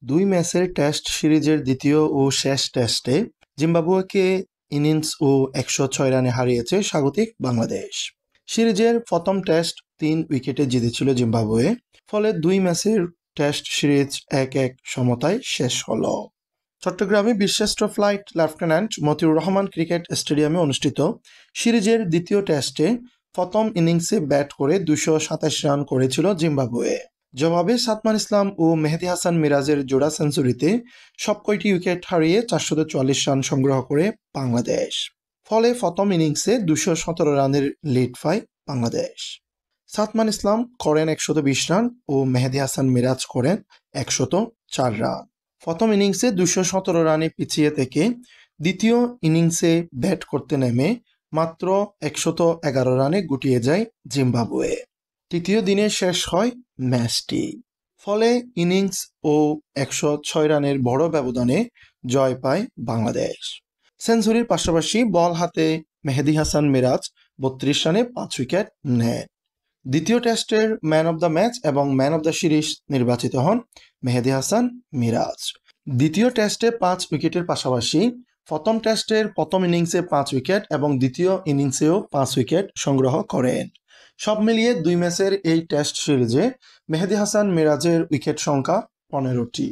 দুই ম্যাচের টেস্ট সিরিজের দ্বিতীয় ও শেষ টেস্টে জিম্বাবুয়েকে ইনিংস ও ১০৬ রানে হারিয়েছে স্বাগতিক বাংলাদেশ। সিরিজের প্রথম টেস্ট ৩ উইকেটে জিতেছিল জিম্বাবুয়ে, ফলে দুই ম্যাচের টেস্ট সিরিজ ১-১ সমতায় শেষ হল। চট্টগ্রামে বীরশ্রেষ্ঠ flight lieutenant Motiur Rahman cricket স্টেডিয়ামে অনুষ্ঠিত সিরিজের দ্বিতীয় টেস্টে প্রথম ইনিংসে ব্যাট করে ২২৭ রান করেছিল জিম্বাবুয়ে। জবাবে সাদমান ইসলাম ও মেহেদী হাসান মিরাজের জোড়া সেঞ্চুরিতে সবকয়টি উইকেট হারিয়ে ৪৪৪ রান সংগ্রহ করে বাংলাদেশ। ফলে প্রথম ইনিংসে ২১৭ রানের লিড পায় বাংলাদেশ। সাদমান ইসলাম করেন ১২০ রান ও মেহেদী হাসান মিরাজ করেন ১০৪ রান। প্রথম ইনিংসে ২১৭ রানে পিছিয়ে থেকে দ্বিতীয় ইনিংসে ব্যাট করতে নেমে মাত্র ১১১ রানে গুটিয়ে যায় জিম্বাবুয়ে। তৃতীয় দিনে শেষ হয় ম্যাচটি। ফলে ইনিংস ও ১০৬ রানের বড় ব্যবধানে জয় পায় বাংলাদেশ। সেঞ্চুরির পাশাপাশি বল হাতে মেহেদী হাসান মিরাজ ৩২ রানে ৫ উইকেট নেন। দ্বিতীয় টেস্টের ম্যান অব দ্য ম্যাচ এবং ম্যান অব দ্য সিরিজ নির্বাচিত হন মেহেদী হাসান মিরাজ। দ্বিতীয় টেস্টে ৫ উইকেটের পাশাপাশি প্রথম টেস্টের প্রথম ইনিংসে ৫ উইকেট এবং দ্বিতীয় ইনিংসেও ৫ উইকেট সংগ্রহ করেন। সব মিলিয়ে দুই ম্যাচের এই টেস্ট সিরিজে মেহেদী হাসান মিরাজের উইকেট সংখ্যা ১৫টি।